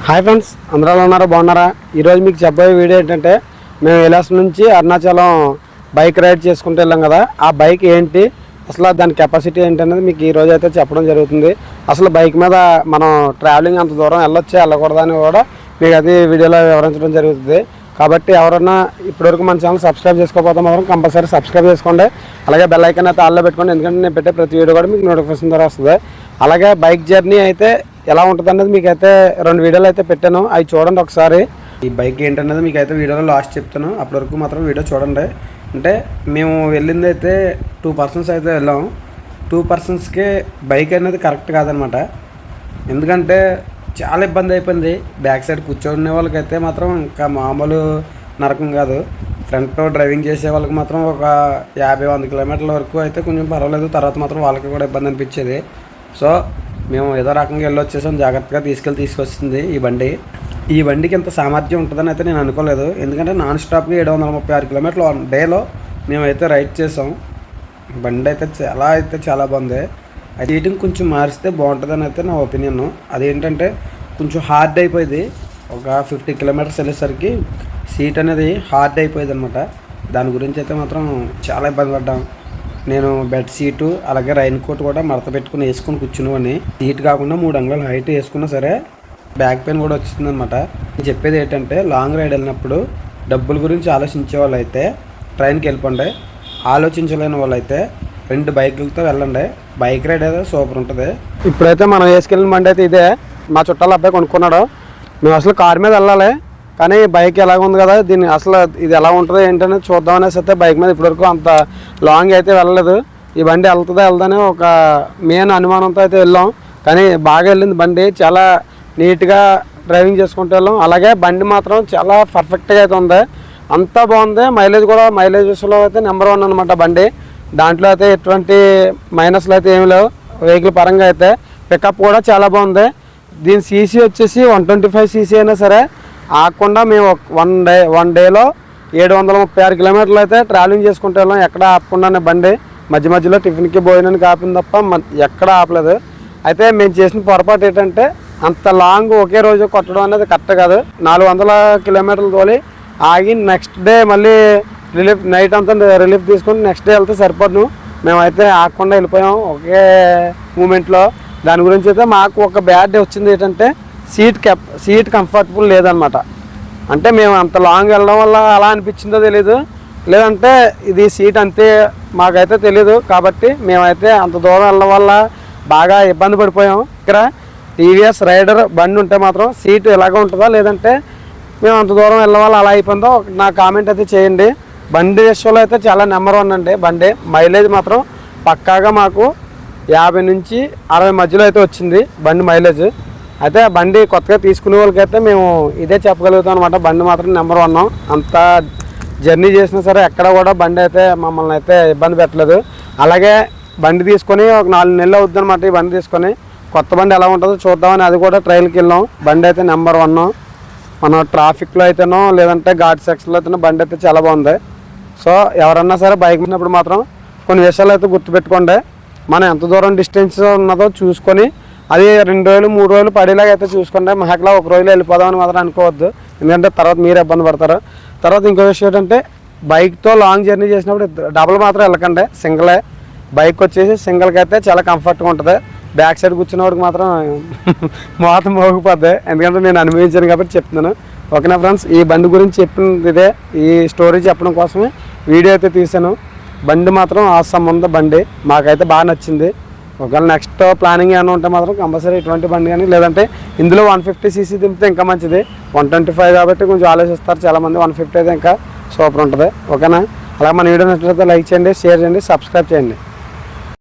Hi friends, అందరూ ఉన్నారా? బాగున్నారా? ఈరోజు మీకు చెప్పబోయే వీడియో ఏంటంటే, మేము విలాస్ నుంచి అరుణాచలం బైక్ రైడ్ చేసుకుంటూ వెళ్ళాం కదా. ఆ బైక్ ఏంటి, అసలు దాని కెపాసిటీ ఏంటి అనేది మీకు ఈరోజు అయితే చెప్పడం జరుగుతుంది. అసలు బైక్ మీద మనం ట్రావెలింగ్ అంత దూరం వెళ్ళొచ్చా వెళ్ళకూడదా అని కూడా మీకు అది వీడియోలో వివరించడం జరుగుతుంది. కాబట్టి ఎవరన్నా ఇప్పటివరకు మన ఛానల్ సబ్స్క్రైబ్ చేసుకోకపోతే మాత్రం కంపల్సరీ సబ్స్క్రైబ్ చేసుకోండి. అలాగే బెల్ ఐకాన్ అయితే ఆల్లో పెట్టుకోండి, ఎందుకంటే నేను పెట్టే ప్రతి వీడియో కూడా మీకు నోటిఫికేషన్ ద్వారా వస్తుంది. అలాగే బైక్ జర్నీ అయితే ఎలా ఉంటుంది అనేది మీకు అయితే 2 వీడియోలు అయితే పెట్టాను, అవి చూడండి ఒకసారి. ఈ బైక్ ఏంటనేది మీకు అయితే వీడియోలో లాస్ట్ చెప్తాను, అప్పటి వరకు మాత్రం వీడియో చూడండి. అంటే మేము వెళ్ళింది అయితే 2 పర్సన్స్ అయితే వెళ్ళాము. 2 పర్సన్స్కి బైక్ అనేది కరెక్ట్ కాదనమాట. ఎందుకంటే చాలా ఇబ్బంది అయిపోయింది. బ్యాక్ సైడ్ కూర్చోనే వాళ్ళకైతే మాత్రం ఇంకా మామూలు నరకం కాదు. ఫ్రంట్ డ్రైవింగ్ చేసే వాళ్ళకి మాత్రం ఒక 50-100 కిలోమీటర్ల వరకు అయితే కొంచెం పర్వాలేదు, తర్వాత మాత్రం వాళ్ళకి కూడా ఇబ్బంది అనిపించేది. సో మేము ఏదో రకంగా వెళ్ళొచ్చేసాం, జాగ్రత్తగా తీసుకొస్తుంది ఈ బండికి ఇంత సామర్థ్యం ఉంటుందని అయితే నేను అనుకోలేదు. ఎందుకంటే నాన్ స్టాప్గా 736 కిలోమీటర్లు 1 డేలో మేమైతే రైడ్ చేసాం. బండి అయితే చాలా బాగుంది. అది సీటింగ్ కొంచెం మారిస్తే బాగుంటుందని అయితే నా ఒపీనియన్. అదేంటంటే కొంచెం హార్డ్ అయిపోయింది. ఒక 50 కిలోమీటర్స్ వెళ్ళేసరికి సీట్ అనేది హార్డ్ అయిపోయింది అనమాట. దాని గురించి అయితే మాత్రం చాలా ఇబ్బంది పడ్డాం. నేను బెడ్ సీటు అలాగే రైన్ కోట్ కూడా మడత పెట్టుకుని వేసుకుని కూర్చున్నామని. సీట్ కాకుండా 3 అంగుళాల హైట్ వేసుకున్నా సరే బ్యాక్ పెయిన్ కూడా వచ్చింది అనమాట. నేను చెప్పేది ఏంటంటే, లాంగ్ రైడ్ వెళ్ళినప్పుడు డబ్బుల గురించి ఆలోచించే వాళ్ళు అయితే ట్రైన్కి వెళ్ళిపోండి. ఆలోచించలేని వాళ్ళు అయితే 2 బైకులతో వెళ్ళండి. బైక్ రైడ్ అయితే సూపర్ ఉంటుంది. ఇప్పుడైతే మనం వేసుకెళ్ళిన బండి అయితే ఇదే. మా చుట్టాల అబ్బాయి కొనుక్కున్నాడు. మేము అసలు కారు మీద వెళ్ళాలి, కానీ బైక్ ఎలాగ ఉంది కదా, దీన్ని అసలు ఇది ఎలా ఉంటుందో ఏంటనేది చూద్దామనేసి అయితే బైక్ మీద ఇప్పటివరకు అంత లాంగ్ అయితే వెళ్ళలేదు. ఈ బండి వెళ్తుందని ఒక మెయిన్ అనుమానంతో అయితే వెళ్ళాం. కానీ బాగా వెళ్ళింది బండి, చాలా నీట్గా డ్రైవింగ్ చేసుకుంటూ వెళ్ళాం. అలాగే బండి మాత్రం చాలా పర్ఫెక్ట్గా అయితే ఉంది, అంతా బాగుంది. మైలేజ్ విషయంలో అయితే నెంబర్ 1 అనమాట బండి. దాంట్లో అయితే ఎటువంటి మైనస్లు అయితే ఏమి లేవు. వెహికల్ పరంగా అయితే పికప్ కూడా చాలా బాగుంది. దీని సీసీ వచ్చేసి 125 సీసీ అయినా సరే ఆగకుండా మేము వన్ డేలో 736 కిలోమీటర్లు అయితే ట్రావెలింగ్ చేసుకుంటూ వెళ్ళాం. ఎక్కడ ఆపకుండానే బండి మధ్యలో టిఫిన్కి భోజనానికి ఆపింది తప్ప ఎక్కడ ఆపలేదు. అయితే మేము చేసిన పొరపాటు ఏంటంటే, అంత లాంగ్ ఒకే రోజు కొట్టడం అనేది కరెక్ట్ కాదు. 400 కిలోమీటర్లు తోలి ఆగి నెక్స్ట్ డే మళ్ళీ రిలీఫ్, నైట్ అంతా రిలీఫ్ తీసుకొని నెక్స్ట్ డే వెళ్తే సరిపోదు. మేమైతే ఆగకుండా వెళ్ళిపోయాం ఒకే మూమెంట్లో. దాని గురించి అయితే మాకు ఒక బ్యాడ్ డే వచ్చింది. ఏంటంటే సీట్ కంఫర్టబుల్ లేదనమాట. అంటే మేము అంత లాంగ్ వెళ్ళడం వల్ల అలా అనిపించిందో తెలీదు, లేదంటే ఇది సీట్ అంతే మాకైతే తెలీదు. కాబట్టి మేమైతే అంత దూరం వెళ్ళడం వల్ల బాగా ఇబ్బంది పడిపోయాం. ఇక్కడ టీవీఎస్ రైడర్ బండి ఉంటే మాత్రం సీటు ఎలాగ ఉంటుందా, లేదంటే మేము అంత దూరం వెళ్ళడం వల్ల అలా అయిపోయిందో నా కామెంట్ అయితే చేయండి. బండి విషయంలో అయితే చాలా నెంబర్ 1 అండి బండి. మైలేజ్ మాత్రం పక్కాగా మాకు 50 నుంచి 60 మధ్యలో అయితే వచ్చింది బండి మైలేజ్. అయితే బండి కొత్తగా తీసుకునే వాళ్ళకైతే మేము ఇదే చెప్పగలుగుతాం అనమాట. బండి మాత్రం నెంబర్ 1. అంత జర్నీ చేసినా సరే ఎక్కడ కూడా బండి అయితే మమ్మల్ని అయితే ఇబ్బంది పెట్టలేదు. అలాగే బండి తీసుకొని ఒక 4 నెలలు అవుతుంది అనమాట. ఈ బండి తీసుకొని కొత్త బండి ఎలా ఉంటుందో చూద్దామని అది కూడా ట్రైల్కి వెళ్ళాం. బండి అయితే నెంబర్ 1. మనం ట్రాఫిక్లో అయితేనో లేదంటే ఘాట్ సెక్షన్లో అయితేనో బండి అయితే చాలా బాగుంది. సో ఎవరన్నా సరే బైక్ ఉన్నప్పుడు మాత్రం కొన్ని విషయాలు అయితే గుర్తుపెట్టుకోండి. మనం ఎంత దూరం డిస్టెన్స్ ఉన్నదో చూసుకొని, అది 2 రోజులు 3 రోజులు పడేలాగా అయితే చూసుకుంటే, మహక్లా 1 రోజులో వెళ్ళిపోదామని మాత్రం అనుకోవద్దు. ఎందుకంటే తర్వాత మీరు ఇబ్బంది పడతారు. తర్వాత ఇంకో విషయం ఏంటంటే, బైక్తో లాంగ్ జర్నీ చేసినప్పుడు డబుల్ మాత్రం వెళ్ళకండి, సింగిలే. బైక్ వచ్చేసి సింగిల్కి అయితే చాలా కంఫర్ట్గా ఉంటుంది. బ్యాక్ సైడ్ కూర్చున్నవాడికి మాత్రం మోతం మోగిపోద్ది. ఎందుకంటే నేను అనుభవించాను కాబట్టి చెప్తున్నాను. ఓకేనా ఫ్రెండ్స్, ఈ బండి గురించి చెప్పింది ఇదే. ఈ స్టోరీ చెప్పడం కోసమే వీడియో అయితే తీసాను. బండి మాత్రం ఆసమ్ ఉంది బండి, మాకైతే బాగా నచ్చింది. ఒకవేళ నెక్స్ట్ ప్లానింగ్ ఏమైనా ఉంటే మాత్రం కంపల్సరీ ఇటువంటి బండి కానీ, లేదంటే ఇందులో 150 సీసీ దింపితే ఇంకా మంచిది. 125 కాబట్టి కొంచెం ఆలోచిస్తారు చాలామంది. 150 అయితే ఇంకా సూపర్ ఉంటుంది. ఓకేనా? అలాగే మన వీడియో నచ్చినట్లయితే లైక్ చేయండి, షేర్ చేయండి, సబ్స్క్రైబ్ చేయండి.